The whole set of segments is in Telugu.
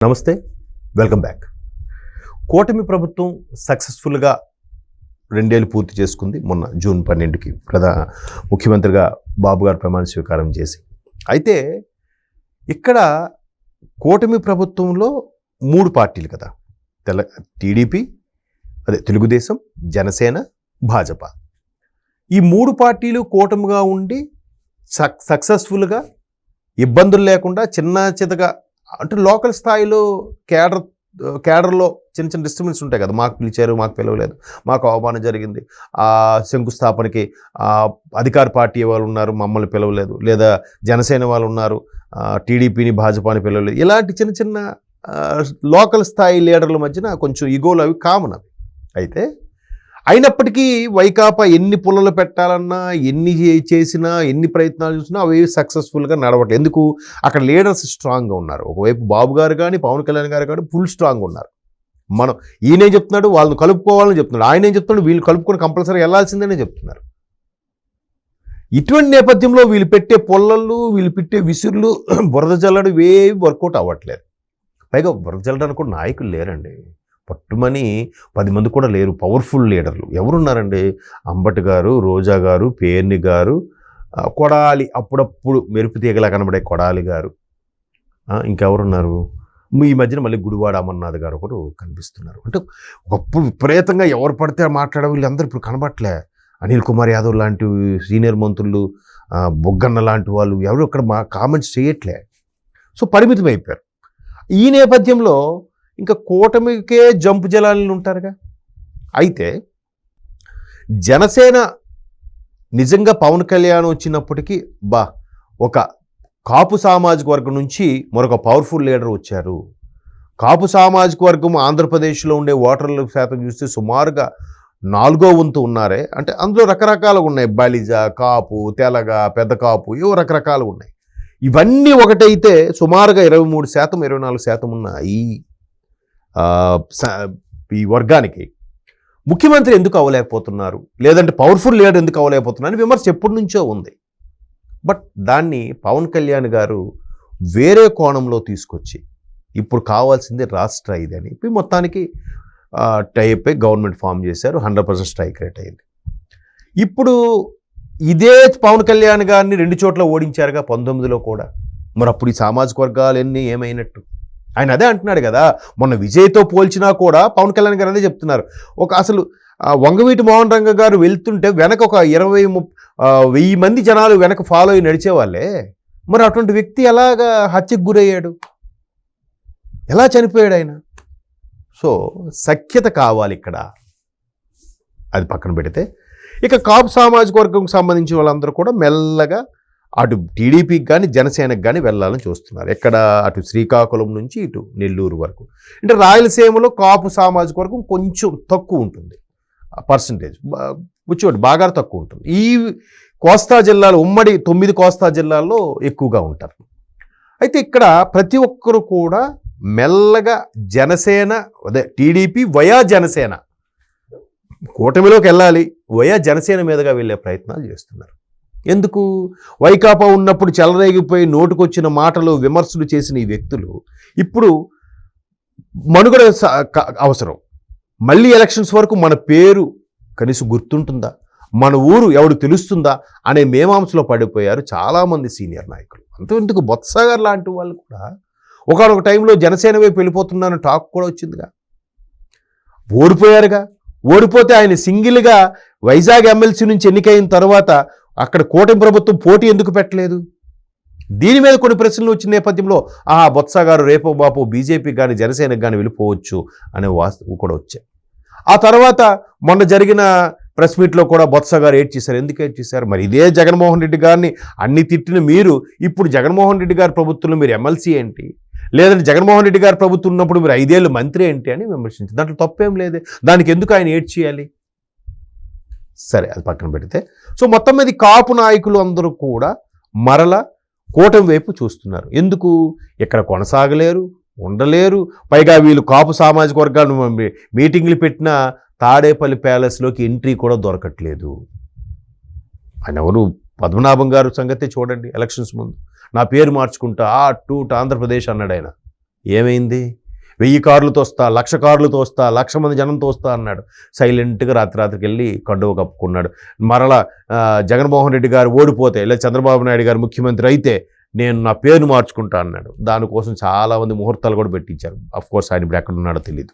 నమస్తే, వెల్కమ్ బ్యాక్. కూటమి ప్రభుత్వం సక్సెస్ఫుల్గా 2 ఏళ్ళు పూర్తి చేసుకుంది. మొన్న జూన్ 12కి ముఖ్యమంత్రిగా బాబు గారు ప్రమాణ స్వీకారం చేసి. అయితే ఇక్కడ కూటమి ప్రభుత్వంలో 3 పార్టీలు కదా, టీడీపీ, తెలుగుదేశం, జనసేన, భాజపా. ఈ 3 పార్టీలు కూటమిగా ఉండి సక్సెస్ఫుల్గా ఇబ్బందులు లేకుండా చిన్న చితగా, అంటే లోకల్ స్థాయిలో కేడర్లో చిన్న చిన్న డిస్టర్బెన్స్ ఉంటాయి కదా, మాకు పిలిచారు, మాకు పిలవలేదు, మాకు అవమానం జరిగింది, ఆ శంకుస్థాపనకి అధికార పార్టీ వాళ్ళు ఉన్నారు, మమ్మల్ని పిలవలేదు, లేదా జనసేన వాళ్ళు ఉన్నారు, టీడీపీని భాజపాని పిలవలేదు. ఇలాంటి చిన్న చిన్న లోకల్ స్థాయి లీడర్ల మధ్యన కొంచెం ఈగోలు అవి కామన్ అవి. అయితే అయినప్పటికీ వైకాపా ఎన్ని పుల్లలు పెట్టాలన్నా, ఎన్ని చేసినా, ఎన్ని ప్రయత్నాలు చూసినా అవి సక్సెస్ఫుల్గా నడవట్లేదు. ఎందుకు? అక్కడ లీడర్స్ స్ట్రాంగ్గా ఉన్నారు. ఒకవైపు బాబు గారు కానీ, పవన్ కళ్యాణ్ గారు కానీ ఫుల్ స్ట్రాంగ్ ఉన్నారు. మనం ఈయనేం చెప్తున్నాడు, వాళ్ళని కలుపుకోవాలని చెప్తున్నాడు, ఆయన ఏం చెప్తున్నాడు, వీళ్ళు కలుపుకొని కంపల్సరీ వెళ్ళాల్సిందనే చెప్తున్నారు. ఇటువంటి నేపథ్యంలో వీళ్ళు పెట్టే పొల్లలు, వీళ్ళు పెట్టే విసురులు, బురద జల్లడు ఇవేవి వర్కౌట్ అవ్వట్లేదు. పైగా బురద జల్లడానికి కూడా నాయకులు లేరండి. పట్టుమని 10 మంది కూడా లేరు పవర్ఫుల్ లీడర్లు. ఎవరున్నారండి? అంబటి గారు, రోజా గారు, పేర్ని గారు, కొడాలి, అప్పుడప్పుడు మెరుపు తీగలా కనబడే కొడాలి గారు, ఇంకెవరున్నారు? ఈ మధ్యన మళ్ళీ గుడివాడ అమర్నాథ్ గారు ఒకరు కనిపిస్తున్నారు. అంటే ఒకప్పుడు విపరీతంగా ఎవరు పడితే మాట్లాడే వీళ్ళందరూ ఇప్పుడు కనబట్లే. అనిల్ కుమార్ యాదవ్ లాంటి సీనియర్ మంత్రులు, బొగ్గన్న లాంటి వాళ్ళు ఎవరు ఇక్కడ కామెంట్స్ చేయట్లే. సో పరిమితం అయిపోయారు. ఈ నేపథ్యంలో ఇంకా కూటమికే జంపు జలాలు ఉంటారుగా. అయితే జనసేన నిజంగా పవన్ కళ్యాణ్ వచ్చినప్పటికీ ఒక కాపు సామాజిక వర్గం నుంచి మరొక పవర్ఫుల్ లీడర్ వచ్చారు. కాపు సామాజిక వర్గం ఆంధ్రప్రదేశ్లో ఉండే ఓటర్ల శాతం చూస్తే సుమారుగా 4వ వంతు ఉన్నారే. అంటే అందులో రకరకాలుగా ఉన్నాయి, బలిజ, కాపు, తెలగ, పెద్ద కాపు, ఏవో రకరకాలు ఉన్నాయి. ఇవన్నీ ఒకటైతే సుమారుగా 23%, 24% ఉన్న ఈ వర్గానికి ముఖ్యమంత్రి ఎందుకు అవ్వలేకపోతున్నారు, లేదంటే పవర్ఫుల్ లీడర్ ఎందుకు అవ్వలేకపోతున్నారు అని విమర్శ ఎప్పటి నుంచో ఉంది. బట్ దాన్ని పవన్ కళ్యాణ్ గారు వేరే కోణంలో తీసుకొచ్చి ఇప్పుడు కావాల్సింది రాష్ట్ర ఇది అని మొత్తానికి టైప్ అయి గవర్నమెంట్ ఫామ్ చేశారు. 100% స్ట్రైక్ రేట్ అయింది. ఇప్పుడు ఇదే పవన్ కళ్యాణ్ గారిని 2 చోట్ల ఓడించారుగా 19లో కూడా. మరి అప్పుడు ఈ సామాజిక వర్గాలన్నీ ఏమైనట్టు? ఆయన అదే అంటున్నాడు కదా, మొన్న విజయ్తో పోల్చినా కూడా పవన్ కళ్యాణ్ గారు అదే చెప్తున్నారు. అసలు వంగవీటి మోహన్ రంగ గారు వెళ్తుంటే వెనక ఒక 20,000 మంది జనాలు వెనక ఫాలో అయ్యి నడిచేవాళ్ళే. మరి అటువంటి వ్యక్తి ఎలాగా హత్యకు గురయ్యాడు, ఎలా చనిపోయాడు ఆయన? సో సఖ్యత కావాలి ఇక్కడ. అది పక్కన పెడితే ఇక కాపు సామాజిక వర్గంకి సంబంధించిన వాళ్ళందరూ కూడా మెల్లగా అటు టీడీపీకి కానీ జనసేనకు కానీ వెళ్ళాలని చూస్తున్నారు. ఎక్కడ? అటు శ్రీకాకుళం నుంచి ఇటు నెల్లూరు వరకు. అంటే రాయలసీమలో కాపు సామాజిక వర్గం కొంచెం తక్కువ ఉంటుంది పర్సంటేజ్, కూర్చోండి బాగా తక్కువ ఉంటుంది. ఈ కోస్తా జిల్లాలు, ఉమ్మడి 9 కోస్తా జిల్లాల్లో ఎక్కువగా ఉంటారు. అయితే ఇక్కడ ప్రతి ఒక్కరు కూడా మెల్లగా జనసేన, టీడీపీ వయా జనసేన కూటమిలోకి వెళ్ళాలి, వయా జనసేన మీదుగా వెళ్ళే ప్రయత్నాలు చేస్తున్నారు. ఎందుకు? వైకాపా ఉన్నప్పుడు చెలరేగిపోయి నోటుకొచ్చిన మాటలు, విమర్శలు చేసిన ఈ వ్యక్తులు ఇప్పుడు మనుగడ అవసరం. మళ్ళీ ఎలక్షన్స్ వరకు మన పేరు కనీసం గుర్తుంటుందా, మన ఊరు ఎవడు తెలుస్తుందా అనే మేమాంసలో పడిపోయారు చాలామంది సీనియర్ నాయకులు. అంతెందుకు బొత్స గారు లాంటి వాళ్ళు కూడా ఒకనొక టైంలో జనసేన వైపు వెళ్ళిపోతున్నాను టాక్ కూడా వచ్చిందిగా. ఓడిపోయారుగా. ఓడిపోతే ఆయన సింగిల్గా వైజాగ్ ఎమ్మెల్సీ నుంచి ఎన్నికైన తర్వాత అక్కడ కూటమి ప్రభుత్వం పోటీ ఎందుకు పెట్టలేదు? దీని మీద కొన్ని ప్రశ్నలు వచ్చిన నేపథ్యంలో బొత్స గారు రేపో బాపో బీజేపీకి కానీ జనసేనకు కానీ వెళ్ళిపోవచ్చు అనే వాస్తవం కూడా వచ్చాయి. ఆ తర్వాత మొన్న జరిగిన ప్రెస్ మీట్లో కూడా బొత్స గారు ఏడ్ చేశారు. ఎందుకు ఏడ్ చేశారు? మరి ఇదే జగన్మోహన్ రెడ్డి గారిని అన్ని తిట్టిన మీరు ఇప్పుడు జగన్మోహన్ రెడ్డి గారి ప్రభుత్వంలో మీరు ఎమ్మెల్సీ ఏంటి, లేదంటే జగన్మోహన్ రెడ్డి గారి ప్రభుత్వం ఉన్నప్పుడు మీరు 5 ఏళ్ళు మంత్రి ఏంటి అని విమర్శించారు. దాంట్లో తప్పేం లేదే, దానికి ఎందుకు ఆయన ఏడ్ చేయాలి? సరే, అది పక్కన పెడితే సో మొత్తం మీద కాపు నాయకులు అందరూ కూడా మరల కూటమి వైపు చూస్తున్నారు. ఎందుకు? ఇక్కడ కొనసాగలేరు, ఉండలేరు. పైగా వీళ్ళు కాపు సామాజిక వర్గాలు మీటింగ్లు పెట్టిన తాడేపల్లి ప్యాలెస్లోకి ఎంట్రీ కూడా దొరకట్లేదు. ఆయన ఎవరు? పద్మనాభం గారు సంగతి చూడండి. ఎలక్షన్స్ ముందు నా పేరు మార్చుకుంటా టు ఆంధ్రప్రదేశ్ అన్నాడు ఆయన. ఏమైంది? 1000 కార్లతో వస్తా, 1,00,000 కార్లతో వస్తా, 1,00,000 మంది జనంతో వస్తా అన్నాడు. సైలెంట్గా రాత్రికి వెళ్ళి కండువ కప్పుకున్నాడు. మరలా జగన్మోహన్ రెడ్డి గారు ఓడిపోతే, లేదా చంద్రబాబు నాయుడు గారు ముఖ్యమంత్రి అయితే నేను నా పేరును మార్చుకుంటా అన్నాడు. దానికోసం చాలామంది ముహూర్తాలు కూడా పెట్టించారు. అఫ్కోర్స్ ఆయన ఇప్పుడు ఎక్కడ ఉన్నాడో తెలియదు.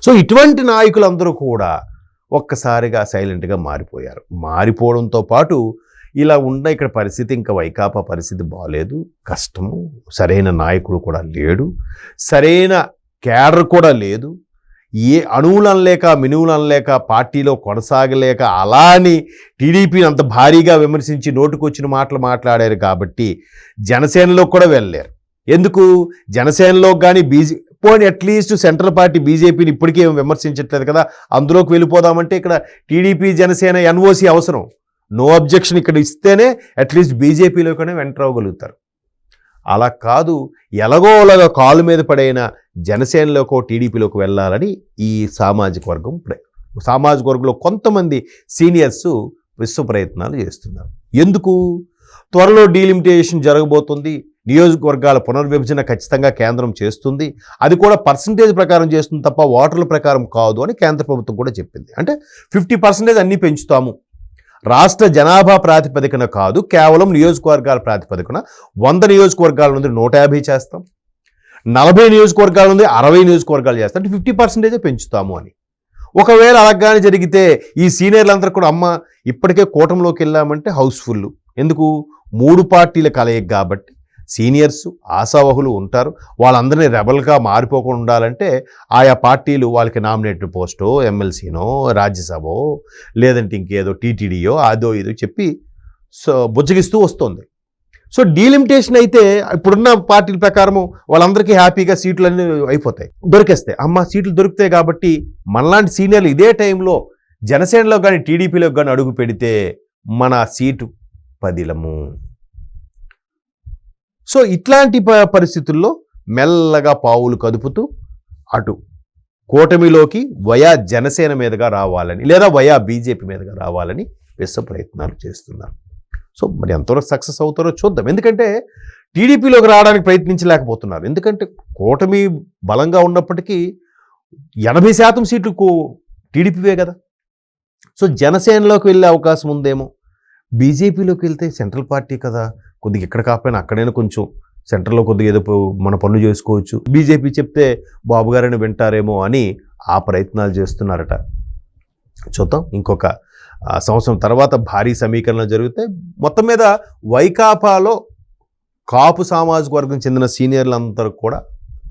సో ఇటువంటి నాయకులందరూ కూడా ఒక్కసారిగా సైలెంట్గా మారిపోయారు. మారిపోవడంతో పాటు ఇలా ఉన్న ఇక్కడ పరిస్థితి, ఇంకా వైకాపా పరిస్థితి బాగాలేదు, కష్టము, సరైన నాయకుడు కూడా లేడు, సరైన క్యాడర్ కూడా లేదు, ఏ అణువులను లేక మినువులను లేక పార్టీలో కొనసాగలేక అలా అని టీడీపీని అంత భారీగా విమర్శించి నోటుకొచ్చిన మాటలు మాట్లాడారు కాబట్టి జనసేనలో కూడా వెళ్ళలేరు. ఎందుకు? జనసేనలో కానీ పోనీ అట్లీస్ట్ సెంట్రల్ పార్టీ బీజేపీని ఇప్పటికీ ఏం విమర్శించట్లేదు కదా, అందులోకి వెళ్ళిపోదామంటే ఇక్కడ టీడీపీ జనసేన ఎన్ఓసి అవసరం. నో అబ్జెక్షన్ ఇక్కడ ఇస్తేనే అట్లీస్ట్ బీజేపీలోకనే ఎంటర్ అవ్వగలుగుతారు. అలా కాదు, ఎలాగోలాగా కాలు మీద పడైన జనసేనలోకో టీడీపీలోకి వెళ్ళాలని ఈ సామాజిక వర్గంలో కొంతమంది సీనియర్స్ విశ్వ ప్రయత్నాలు చేస్తున్నారు. ఎందుకు? త్వరలో డీలిమిటేషన్ జరగబోతుంది, నియోజకవర్గాల పునర్విభజన ఖచ్చితంగా కేంద్రం చేస్తుంది, అది కూడా పర్సంటేజ్ ప్రకారం చేస్తుంది తప్ప ఓటర్ల ప్రకారం కాదు అని కేంద్ర ప్రభుత్వం కూడా చెప్పింది. అంటే 50% అన్నీ పెంచుతాము, రాష్ట్ర జనాభా ప్రాతిపదికన కాదు, కేవలం నియోజకవర్గాల ప్రాతిపదికన 100 నియోజకవర్గాల నుండి 150 చేస్తాం, 40 నియోజకవర్గాల నుండి 60 నియోజకవర్గాలు చేస్తాం, అంటే 50% పెంచుతాము అని. ఒకవేళ అలాగానే జరిగితే ఈ సీనియర్లందరూ కూడా అమ్మ ఇప్పటికే కూటమిలోకి వెళ్ళామంటే హౌస్ఫుల్. ఎందుకు? 3 పార్టీల కలయిక కాబట్టి సీనియర్స్ ఆశావహులు ఉంటారు. వాళ్ళందరినీ రెబల్గా మారిపోకుండా ఉండాలంటే ఆయా పార్టీలు వాళ్ళకి నామినేటెడ్ పోస్టో, ఎమ్మెల్సీనో, రాజ్యసభో, లేదంటే ఇంకేదో టీటీడీయో అదో ఇదో చెప్పి బుజ్జగిస్తూ వస్తుంది. సో డీలిమిటేషన్ అయితే ఇప్పుడున్న పార్టీల ప్రకారము వాళ్ళందరికీ హ్యాపీగా సీట్లన్నీ అయిపోతాయి, దొరికేస్తాయి. అమ్మ సీట్లు దొరుకుతాయి కాబట్టి మనలాంటి సీనియర్లు ఇదే టైంలో జనసేనలో కానీ టీడీపీలో కానీ అడుగు పెడితే మన సీటు పదిలము. సో ఇట్లాంటి పరిస్థితుల్లో మెల్లగా పావులు కదుపుతూ అటు కూటమిలోకి వయా జనసేన మీదుగా రావాలని, లేదా వయా బీజేపీ మీదుగా రావాలని విశ్వ ప్రయత్నాలు చేస్తున్నారు. సో మరి ఎంతవరకు సక్సెస్ అవుతారో చూద్దాం. ఎందుకంటే టీడీపీలోకి రావడానికి ప్రయత్నించలేకపోతున్నారు. ఎందుకంటే కూటమి బలంగా ఉన్నప్పటికీ 80% సీట్లు టీడీపీవే కదా. సో జనసేనలోకి వెళ్ళే అవకాశం ఉందేమో. బీజేపీలోకి వెళ్తే సెంట్రల్ పార్టీ కదా, కొద్దిగా ఇక్కడ కాకపోయినా అక్కడైనా కొంచెం సెంట్రల్లో కొద్దిగా ఏదో మన పనులు చేసుకోవచ్చు, బీజేపీ చెప్తే బాబు గారైనా వింటారేమో అని ఆ ప్రయత్నాలు చేస్తున్నారట. చూద్దాం, ఇంకొక సంవత్సరం తర్వాత భారీ సమీకరణలు జరిగితే మొత్తం మీద వైకాపాలో కాపు సామాజిక వర్గం చెందిన సీనియర్లందరూ కూడా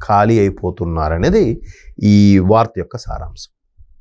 ఖాళీ అయిపోతున్నారనేది ఈ వార్త యొక్క సారాంశం.